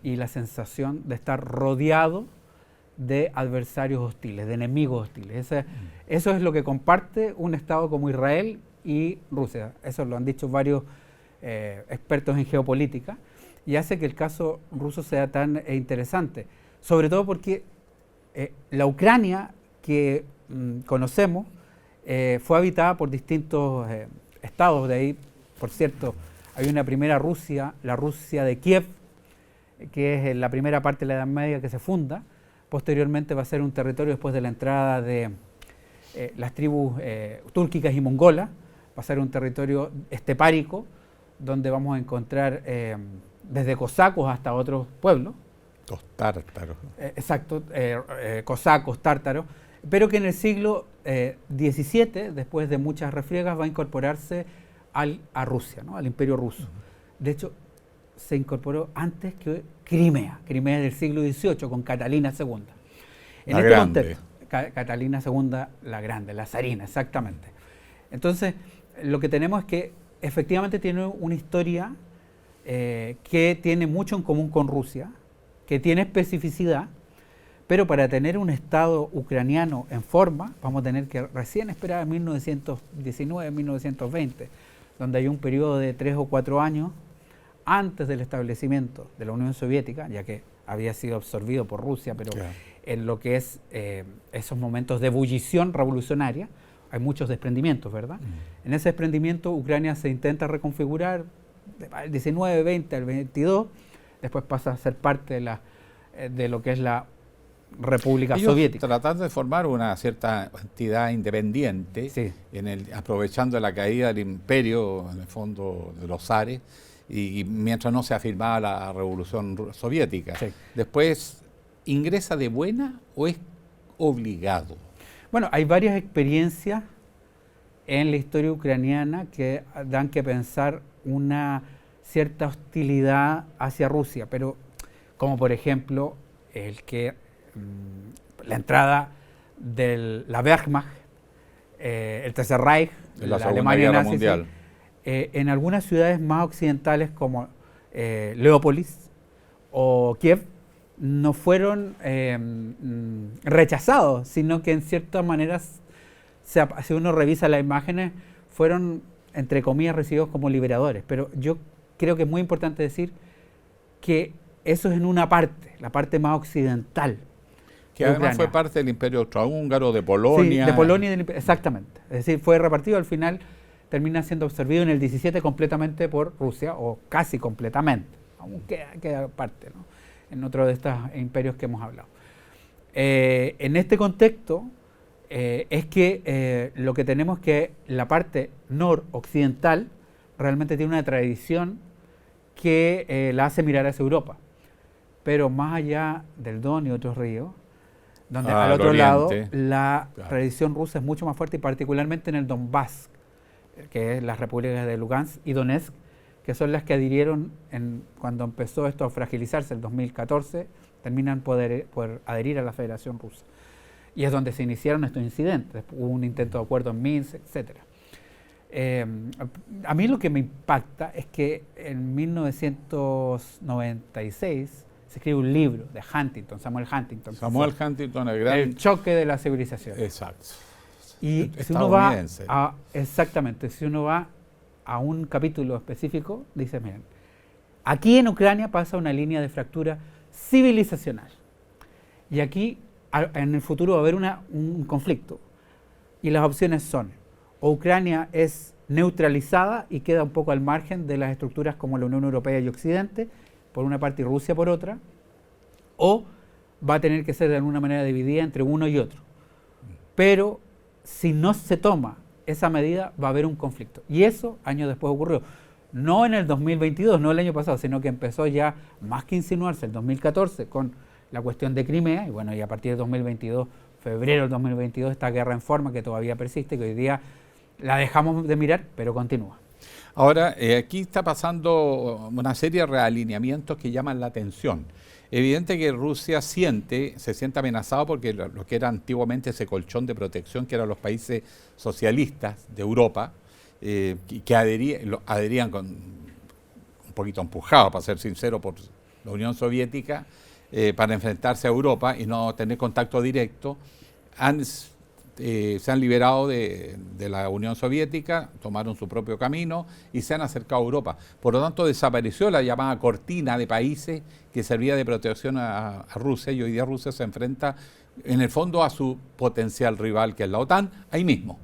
[SPEAKER 2] y la sensación de estar rodeado de adversarios hostiles, de enemigos hostiles. Eso es lo que comparte un Estado como Israel y Rusia. Eso lo han dicho varios expertos en geopolítica, y hace que el caso ruso sea tan interesante, sobre todo porque la Ucrania que conocemos fue habitada por distintos estados. De ahí, por cierto, hay una primera Rusia, la Rusia de Kiev, que es la primera parte de la Edad Media que se funda. Posteriormente va a ser un territorio, después de la entrada de las tribus túrquicas y mongolas, va a ser un territorio estepárico, donde vamos a encontrar desde cosacos hasta otros pueblos.
[SPEAKER 1] Los tártaros.
[SPEAKER 2] Exacto, cosacos, tártaros, pero que en el siglo XVII, después de muchas refriegas, va a incorporarse a Rusia, ¿no? Al Imperio Ruso. De hecho, se incorporó antes que Crimea. Crimea es del siglo XVIII, con Catalina II. En
[SPEAKER 1] la
[SPEAKER 2] este
[SPEAKER 1] Grande.
[SPEAKER 2] contexto, Catalina II la Grande, la zarina, exactamente. Entonces, lo que tenemos es que efectivamente tiene una historia que tiene mucho en común con Rusia, que tiene especificidad, pero para tener un Estado ucraniano en forma, vamos a tener que recién esperar a 1919, 1920, donde hay un periodo de 3 o 4 años antes del establecimiento de la Unión Soviética, ya que había sido absorbido por Rusia, pero claro, en lo que es esos momentos de ebullición revolucionaria, hay muchos desprendimientos, ¿verdad? En ese desprendimiento Ucrania se intenta reconfigurar del 19, 20 al 22, después pasa a ser parte de lo que es la República Soviética.
[SPEAKER 1] Tratando de formar una cierta entidad independiente, sí, aprovechando la caída del imperio, en el fondo, de los zares, y mientras no se afirmaba la revolución soviética. Sí. Después, ¿ingresa de buena o es obligado?
[SPEAKER 2] Bueno, hay varias experiencias en la historia ucraniana que dan que pensar una cierta hostilidad hacia Rusia, pero como por ejemplo la entrada de la Wehrmacht, el Tercer Reich,
[SPEAKER 1] la Alemania nazi mundial,
[SPEAKER 2] en algunas ciudades más occidentales como Leópolis o Kiev, no fueron rechazados, sino que en ciertas maneras, si uno revisa las imágenes, fueron, entre comillas, recibidos como liberadores. Pero yo creo que es muy importante decir que eso es en una parte, la parte más occidental.
[SPEAKER 1] Que además fue parte del Imperio Austrohúngaro, de Polonia.
[SPEAKER 2] Sí, de Polonia y exactamente. Es decir, fue repartido, al final termina siendo absorbido en el 17 completamente por Rusia, o casi completamente, aún queda parte, ¿no?, en otro de estos imperios que hemos hablado. En este contexto es que lo que tenemos es que la parte noroccidental realmente tiene una tradición que la hace mirar hacia Europa, pero más allá del Don y otros ríos, donde al otro lado la tradición rusa es mucho más fuerte, y particularmente en el Donbass, que es las repúblicas de Lugansk y Donetsk, que son las que adhirieron cuando empezó esto a fragilizarse en el 2014, terminan por adherir a la Federación Rusa. Y es donde se iniciaron estos incidentes. Hubo un intento de acuerdo en Minsk, etc. A mí lo que me impacta es que en 1996 se escribe un libro de Huntington, Samuel Huntington.
[SPEAKER 1] Samuel Huntington, el
[SPEAKER 2] choque de la civilización.
[SPEAKER 1] Exacto.
[SPEAKER 2] Y si uno va exactamente, si uno va a un capítulo específico, dice, miren, aquí en Ucrania pasa una línea de fractura civilizacional. Y aquí, en el futuro, va a haber un conflicto. Y las opciones son, o Ucrania es neutralizada y queda un poco al margen de las estructuras como la Unión Europea y Occidente, por una parte, y Rusia por otra, o va a tener que ser de alguna manera dividida entre uno y otro. Pero si no se toma esa medida, va a haber un conflicto. Y eso años después ocurrió. No en el 2022, no el año pasado, sino que empezó ya más que insinuarse el 2014 con la cuestión de Crimea, y bueno, y a partir de 2022, febrero del 2022, esta guerra en forma que todavía persiste, que hoy día la dejamos de mirar, pero continúa.
[SPEAKER 1] Ahora, aquí está pasando una serie de realineamientos que llaman la atención. Evidente que Rusia se siente amenazado porque lo que era antiguamente ese colchón de protección, que eran los países socialistas de Europa, que adherían con un poquito empujados, para ser sincero, por la Unión Soviética, para enfrentarse a Europa y no tener contacto directo, se han liberado de la Unión Soviética, tomaron su propio camino y se han acercado a Europa. Por lo tanto, desapareció la llamada cortina de países que servía de protección a Rusia, y hoy día Rusia se enfrenta en el fondo a su potencial rival, que es la OTAN, ahí mismo,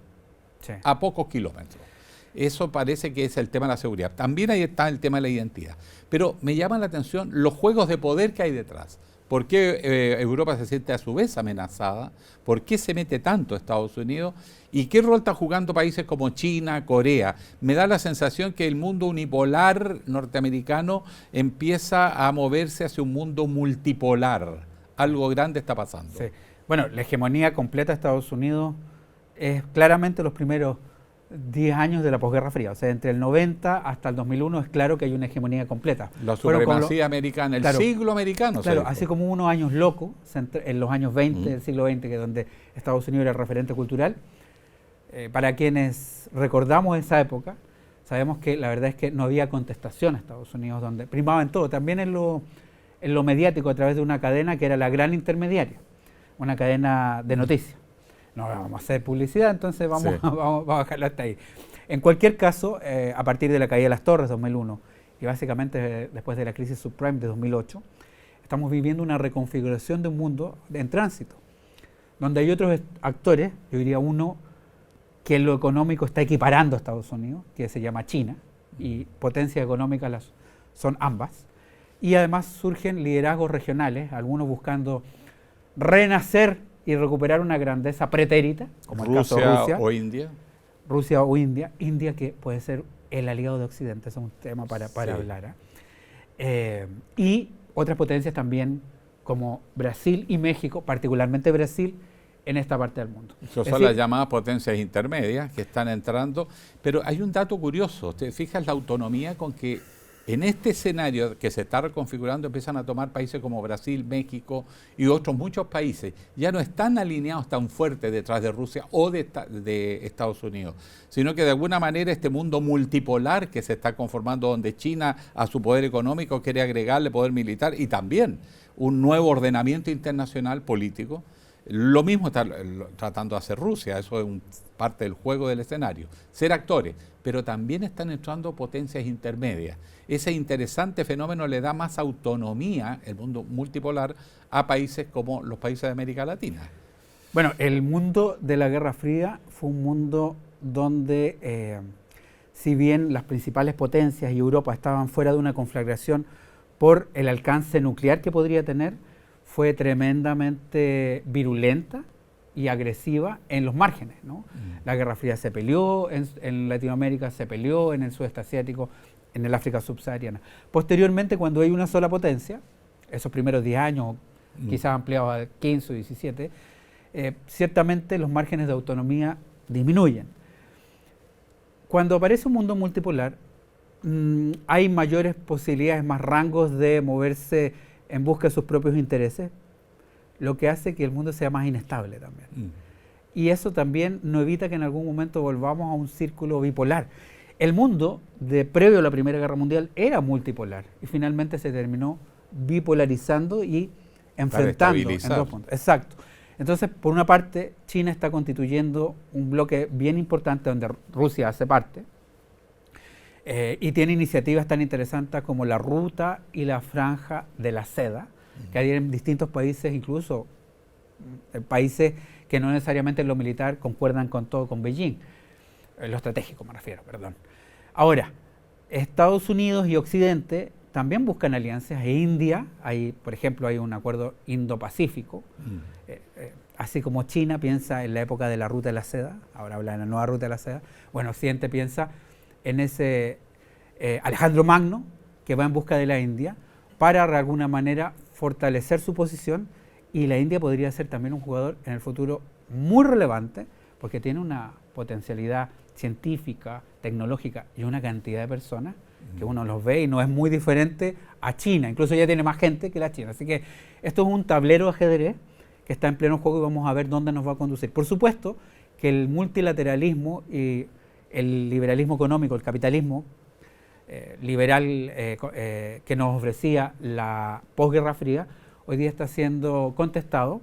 [SPEAKER 1] sí, a pocos kilómetros. Eso parece que es el tema de la seguridad. También ahí está el tema de la identidad. Pero me llama la atención los juegos de poder que hay detrás. ¿Por qué Europa se siente a su vez amenazada? ¿Por qué se mete tanto Estados Unidos? ¿Y qué rol están jugando países como China, Corea? Me da la sensación que el mundo unipolar norteamericano empieza a moverse hacia un mundo multipolar. Algo grande está pasando.
[SPEAKER 2] Sí. Bueno, la hegemonía completa de Estados Unidos es claramente los primeros 10 años de la posguerra fría, o sea, entre el 90 hasta el 2001 es claro que hay una hegemonía completa.
[SPEAKER 1] La supremacía americana, el siglo americano.
[SPEAKER 2] Claro, así como unos años locos, en los años 20 del siglo XX, que es donde Estados Unidos era el referente cultural, Para quienes recordamos esa época, sabemos que la verdad es que no había contestación a Estados Unidos, donde primaba en todo, también en lo mediático, a través de una cadena que era la gran intermediaria, una cadena de noticias. No vamos a hacer publicidad, entonces vamos a bajarlo hasta ahí. En cualquier caso, a partir de la caída de las Torres 2001 y básicamente después de la crisis subprime de 2008, estamos viviendo una reconfiguración de un mundo en tránsito, donde hay otros actores, yo diría uno que en lo económico está equiparando a Estados Unidos, que se llama China, y potencias económicas son ambas, y además surgen liderazgos regionales, algunos buscando renacer y recuperar una grandeza pretérita, como el caso de Rusia
[SPEAKER 1] o India.
[SPEAKER 2] Rusia o India, India que puede ser el aliado de Occidente, eso es un tema para hablar. Y otras potencias también como Brasil y México, particularmente Brasil, en esta parte del mundo.
[SPEAKER 1] Son las llamadas potencias intermedias que están entrando, pero hay un dato curioso, te fijas la autonomía con que en este escenario que se está reconfigurando empiezan a tomar países como Brasil, México y otros muchos países. Ya no están alineados tan fuertes detrás de Rusia o de Estados Unidos, sino que de alguna manera este mundo multipolar que se está conformando, donde China a su poder económico quiere agregarle poder militar y también un nuevo ordenamiento internacional político. Lo mismo está tratando de hacer Rusia, eso es parte del juego del escenario, ser actores, pero también están entrando potencias intermedias. Ese interesante fenómeno le da más autonomía, el mundo multipolar, a países como los países de América Latina.
[SPEAKER 2] Bueno, el mundo de la Guerra Fría fue un mundo donde, si bien las principales potencias y Europa estaban fuera de una conflagración por el alcance nuclear que podría tener, fue tremendamente virulenta y agresiva en los márgenes, ¿no? La Guerra Fría se peleó en Latinoamérica, se peleó en el sudeste asiático, en el África subsahariana. Posteriormente, cuando hay una sola potencia, esos primeros 10 años, quizás ampliados a 15 o 17, ciertamente los márgenes de autonomía disminuyen. Cuando aparece un mundo multipolar, hay mayores posibilidades, más rangos de moverse en busca de sus propios intereses, lo que hace que el mundo sea más inestable también. Y eso también no evita que en algún momento volvamos a un círculo bipolar. El mundo, previo a la Primera Guerra Mundial, era multipolar y finalmente se terminó bipolarizando y enfrentando en dos puntos. Exacto. Entonces, por una parte, China está constituyendo un bloque bien importante donde Rusia hace parte, y tiene iniciativas tan interesantes como la Ruta y la Franja de la Seda, que hay en distintos países, incluso países que no necesariamente en lo militar concuerdan con todo con Beijing, en lo estratégico me refiero, perdón. Ahora, Estados Unidos y Occidente también buscan alianzas, e India, por ejemplo, hay un acuerdo Indo-Pacífico, así como China piensa en la época de la Ruta de la Seda, ahora habla de la nueva Ruta de la Seda, bueno, Occidente piensa en ese Alejandro Magno que va en busca de la India para de alguna manera fortalecer su posición, y la India podría ser también un jugador en el futuro muy relevante porque tiene una potencialidad científica, tecnológica y una cantidad de personas que uno los ve y no es muy diferente a China, incluso ya tiene más gente que la China. Así que esto es un tablero de ajedrez que está en pleno juego y vamos a ver dónde nos va a conducir. Por supuesto que el multilateralismo y el liberalismo económico, el capitalismo liberal que nos ofrecía la posguerra fría, hoy día está siendo contestado,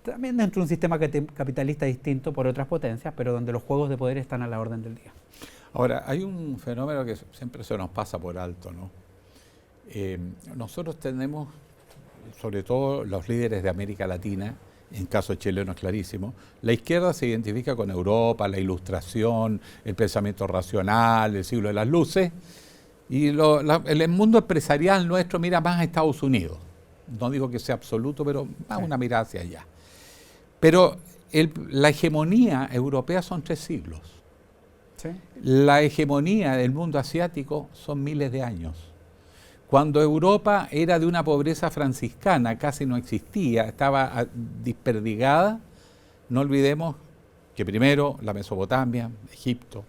[SPEAKER 2] también dentro de un sistema capitalista distinto por otras potencias, pero donde los juegos de poder están a la orden del día.
[SPEAKER 1] Ahora, hay un fenómeno que siempre se nos pasa por alto, ¿no? Nosotros tenemos, sobre todo los líderes de América Latina, en caso chileno es clarísimo, la izquierda se identifica con Europa, la ilustración, el pensamiento racional, el siglo de las luces, y el mundo empresarial nuestro mira más a Estados Unidos. No digo que sea absoluto, pero más una mirada hacia allá. Pero la hegemonía europea son 3 siglos. ¿Sí? La hegemonía del mundo asiático son miles de años. Cuando Europa era de una pobreza franciscana, casi no existía, estaba desperdigada, no olvidemos que primero la Mesopotamia, Egipto,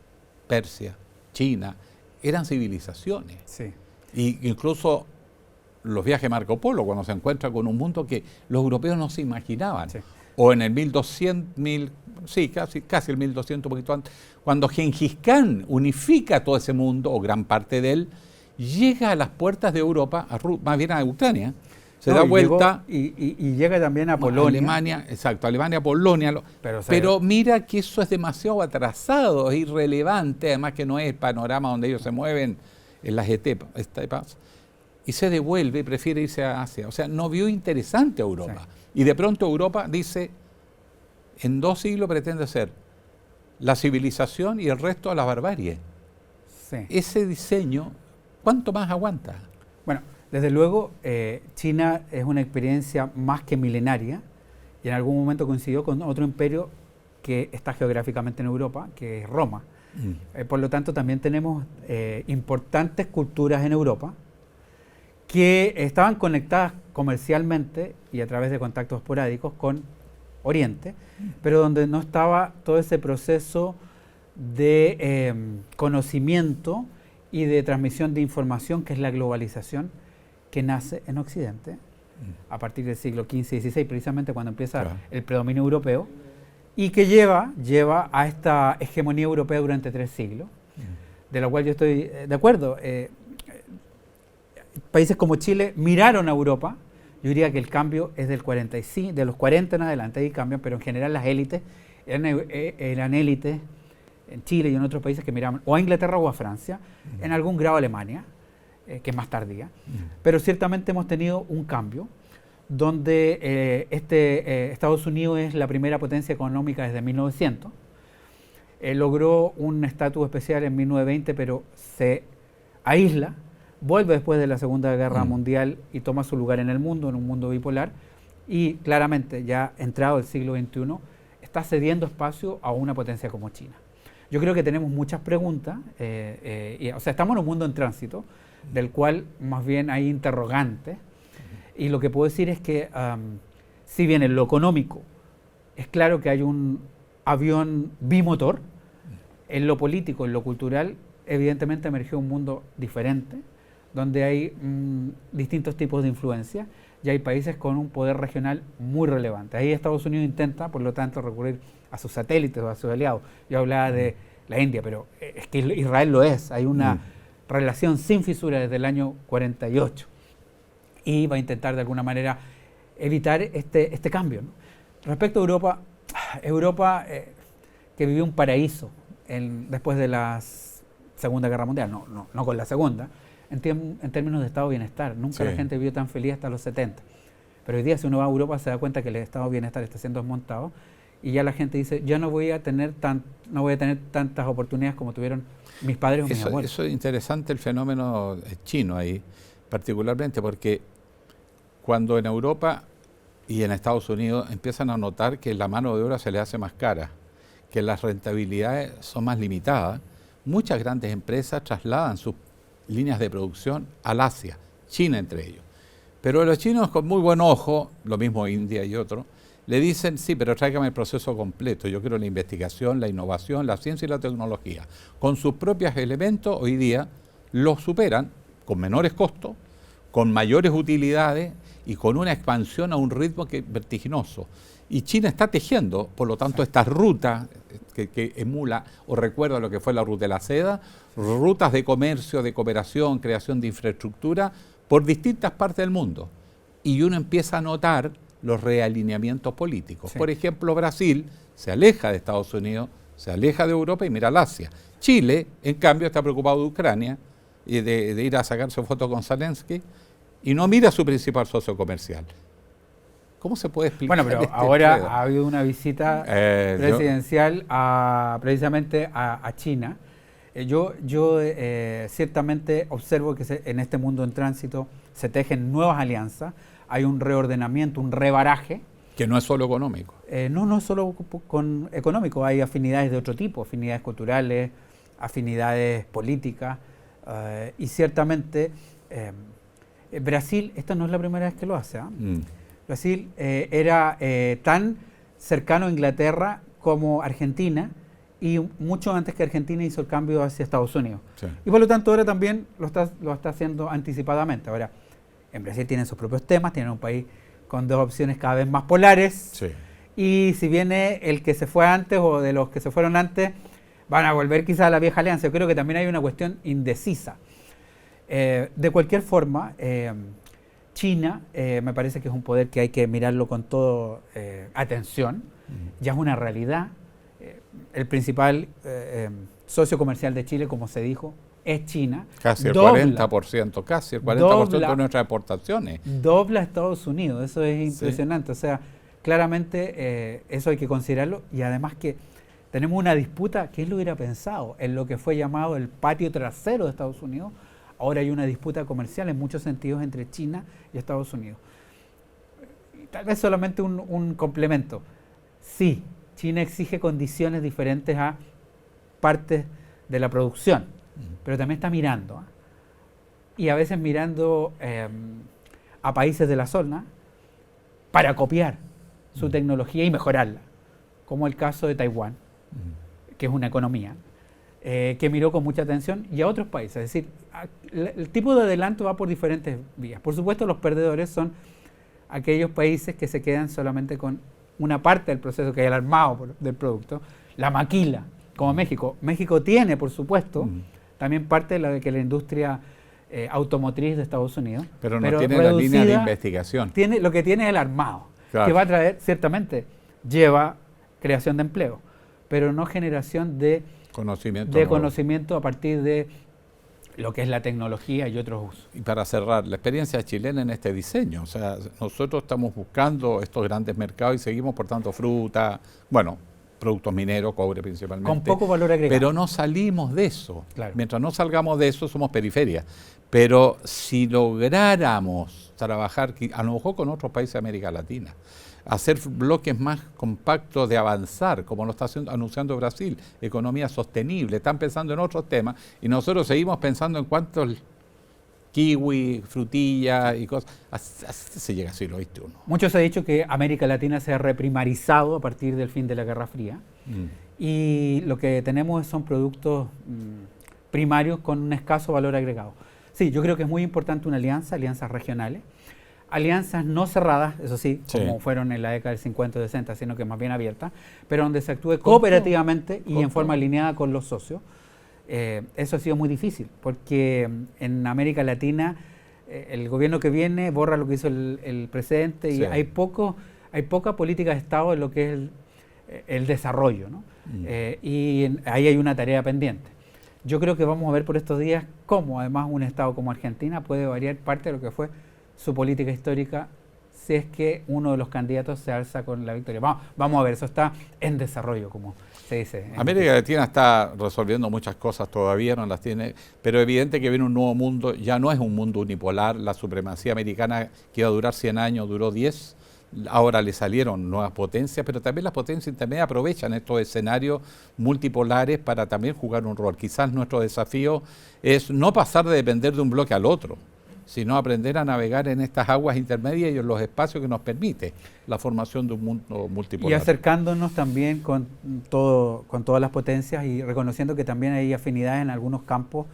[SPEAKER 1] Persia, China, eran civilizaciones.
[SPEAKER 2] Sí.
[SPEAKER 1] Y incluso los viajes de Marco Polo, cuando se encuentra con un mundo que los europeos no se imaginaban. Sí. o en el 1200, sí, casi el 1200, un poquito antes, cuando Gengis Khan unifica todo ese mundo, o gran parte de él, llega a las puertas de Europa, más bien a Ucrania, se da vuelta.
[SPEAKER 2] Y llega también a Polonia.
[SPEAKER 1] Alemania, exacto, Alemania, Polonia. Pero mira que eso es demasiado atrasado, es irrelevante, además que no es el panorama donde ellos se mueven en las etapas. Y se devuelve, prefiere irse a Asia. O sea, no vio interesante a Europa. Sí. Y de pronto Europa dice, en 2 siglos pretende ser la civilización y el resto a la barbarie. Sí. Ese diseño, ¿cuánto más aguanta?
[SPEAKER 2] Bueno, desde luego, China es una experiencia más que milenaria y en algún momento coincidió con otro imperio que está geográficamente en Europa, que es Roma. Por lo tanto, también tenemos importantes culturas en Europa que estaban conectadas comercialmente y a través de contactos esporádicos con Oriente, pero donde no estaba todo ese proceso de conocimiento y de transmisión de información, que es la globalización, que nace en Occidente a partir del siglo XV y XVI, precisamente cuando empieza el predominio europeo, y que lleva a esta hegemonía europea durante 3 siglos, de la cual yo estoy de acuerdo. Países como Chile miraron a Europa. Yo diría que el cambio es del 45, de los 40 en adelante, ahí cambian, pero en general las élites eran élites en Chile y en otros países que miraban o a Inglaterra o a Francia, en algún grado a Alemania, que es más tardía. Pero ciertamente hemos tenido un cambio donde Estados Unidos es la primera potencia económica desde 1900. Logró un estatus especial en 1920, pero se aísla. Vuelve después de la Segunda Guerra Mundial y toma su lugar en el mundo, en un mundo bipolar, y claramente ya entrado el siglo XXI está cediendo espacio a una potencia como China. Yo creo que tenemos muchas preguntas, o sea, estamos en un mundo en tránsito, del cual más bien hay interrogantes, y lo que puedo decir es que si bien en lo económico es claro que hay un avión bimotor, en lo político, en lo cultural, evidentemente emergió un mundo diferente, donde hay distintos tipos de influencia y hay países con un poder regional muy relevante. Ahí Estados Unidos intenta, por lo tanto, recurrir a sus satélites o a sus aliados. Yo hablaba de la India, pero es que Israel lo es. Hay una relación sin fisura desde el año 48 y va a intentar de alguna manera evitar este cambio, ¿no? Respecto a Europa que vivió un paraíso después de la Segunda Guerra Mundial, no con la Segunda, en términos de estado de bienestar. Nunca la gente vivió tan feliz hasta los 70. Pero hoy día, si uno va a Europa, se da cuenta que el estado de bienestar está siendo desmontado y ya la gente dice, ya no voy a tener tantas oportunidades como tuvieron mis padres o mis abuelos.
[SPEAKER 1] Eso es interesante, el fenómeno chino ahí, particularmente porque cuando en Europa y en Estados Unidos empiezan a notar que la mano de obra se les hace más cara, que las rentabilidades son más limitadas, muchas grandes empresas trasladan sus líneas de producción al Asia, China entre ellos. Pero los chinos, con muy buen ojo, lo mismo India y otros, le dicen, sí, pero tráigame el proceso completo. Yo quiero la investigación, la innovación, la ciencia y la tecnología. Con sus propios elementos, hoy día, los superan con menores costos, con mayores utilidades y con una expansión a un ritmo que es vertiginoso. Y China está tejiendo, por lo tanto, estas rutas que emula o recuerda lo que fue la ruta de la seda, rutas de comercio, de cooperación, creación de infraestructura por distintas partes del mundo. Y uno empieza a notar los realineamientos políticos. Por ejemplo, Brasil se aleja de Estados Unidos, se aleja de Europa y mira al Asia. Chile, en cambio, está preocupado de Ucrania y de ir a sacarse fotos con Zelensky y no mira a su principal socio comercial. ¿Cómo se puede explicar?
[SPEAKER 2] Bueno, pero ahora ha habido una visita presidencial precisamente a China. Yo ciertamente observo que en este mundo en tránsito se tejen nuevas alianzas, hay un reordenamiento, un rebaraje.
[SPEAKER 1] Que no es solo económico.
[SPEAKER 2] No es solo económico, hay afinidades de otro tipo, afinidades culturales, afinidades políticas, y ciertamente Brasil, esta no es la primera vez que lo hace, Brasil era tan cercano a Inglaterra como Argentina y mucho antes que Argentina hizo el cambio hacia Estados Unidos. Sí. Y por lo tanto ahora también lo está haciendo anticipadamente. Ahora, en Brasil tienen sus propios temas, tienen un país con 2 opciones cada vez más polares y si viene el que se fue antes o de los que se fueron antes, van a volver quizás a la vieja alianza. Yo creo que también hay una cuestión indecisa. De cualquier forma, China me parece que es un poder que hay que mirarlo con toda atención. Ya es una realidad. El principal socio comercial de Chile, como se dijo, es China.
[SPEAKER 1] Casi el 40%, casi el 40% de nuestras exportaciones.
[SPEAKER 2] Dobla a Estados Unidos, eso es impresionante. Sí. O sea, claramente eso hay que considerarlo, y además que tenemos una disputa, ¿quién lo hubiera pensado? En lo que fue llamado el patio trasero de Estados Unidos. Ahora hay una disputa comercial en muchos sentidos entre China y Estados Unidos. Y tal vez solamente un complemento. Sí, China exige condiciones diferentes a partes de la producción, pero también está mirando. Y a veces mirando a países de la zona para copiar su tecnología y mejorarla, como el caso de Taiwán, que es una economía, que miró con mucha atención, y a otros países. Es decir, el tipo de adelanto va por diferentes vías. Por supuesto, los perdedores son aquellos países que se quedan solamente con una parte del proceso, que es el armado del producto, la maquila, como México. México tiene, por supuesto, también parte de la industria automotriz de Estados Unidos.
[SPEAKER 1] Pero no tiene la línea de investigación.
[SPEAKER 2] Lo que tiene es el armado,
[SPEAKER 1] claro,
[SPEAKER 2] que va a traer, ciertamente, lleva creación de empleo, pero no generación de conocimiento a partir de lo que es la tecnología y otros usos.
[SPEAKER 1] Y para cerrar, la experiencia chilena en este diseño, o sea, nosotros estamos buscando estos grandes mercados y seguimos portando fruta, bueno, productos mineros, cobre principalmente.
[SPEAKER 2] Con poco valor agregado.
[SPEAKER 1] Pero no salimos de eso.
[SPEAKER 2] Claro.
[SPEAKER 1] Mientras no salgamos de eso, somos periferia. Pero si lográramos trabajar, a lo mejor con otros países de América Latina, hacer bloques más compactos de avanzar, como lo está anunciando Brasil, economía sostenible, están pensando en otros temas, y nosotros seguimos pensando en cuántos kiwi, frutilla y cosas. Así se llega al siglo XXI.
[SPEAKER 2] Mucho se ha dicho que América Latina se ha reprimarizado a partir del fin de la Guerra Fría, y lo que tenemos son productos primarios con un escaso valor agregado. Sí, yo creo que es muy importante una alianza, alianzas regionales, alianzas no cerradas, eso sí, como fueron en la década del 50 y 60, sino que más bien abiertas, pero donde se actúe cooperativamente y en forma alineada con los socios. Eso ha sido muy difícil, porque en América Latina el gobierno que viene borra lo que hizo el precedente, y hay poca política de Estado en lo que es el desarrollo, ¿no? Y ahí hay una tarea pendiente. Yo creo que vamos a ver por estos días cómo además un Estado como Argentina puede variar parte de lo que fue su política histórica, si es que uno de los candidatos se alza con la victoria. Vamos a ver, eso está en desarrollo, como se dice.
[SPEAKER 1] América Latina está resolviendo muchas cosas, todavía no las tiene, pero evidente que viene un nuevo mundo, ya no es un mundo unipolar, la supremacía americana que iba a durar 100 años, duró 10, ahora le salieron nuevas potencias, pero también las potencias intermedias aprovechan estos escenarios multipolares para también jugar un rol. Quizás nuestro desafío es no pasar de depender de un bloque al otro, sino aprender a navegar en estas aguas intermedias y en los espacios que nos permite la formación de un mundo multipolar.
[SPEAKER 2] Y acercándonos también con todas las potencias, y reconociendo que también hay afinidades en algunos campos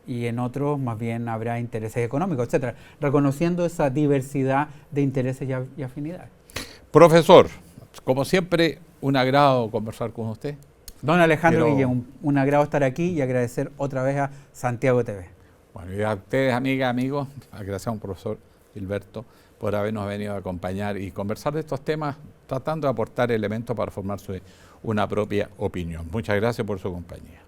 [SPEAKER 2] y en otros más bien habrá intereses económicos, etcétera. Reconociendo esa diversidad de intereses y afinidades.
[SPEAKER 1] Profesor, como siempre, un agrado conversar con usted.
[SPEAKER 2] Don Alejandro Guillén, un agrado estar aquí y agradecer otra vez a Santiago TV.
[SPEAKER 1] Bueno, y a ustedes, amigas, amigos, agradecemos al profesor Gilberto por habernos venido a acompañar y conversar de estos temas, tratando de aportar elementos para formarse una propia opinión. Muchas gracias por su compañía.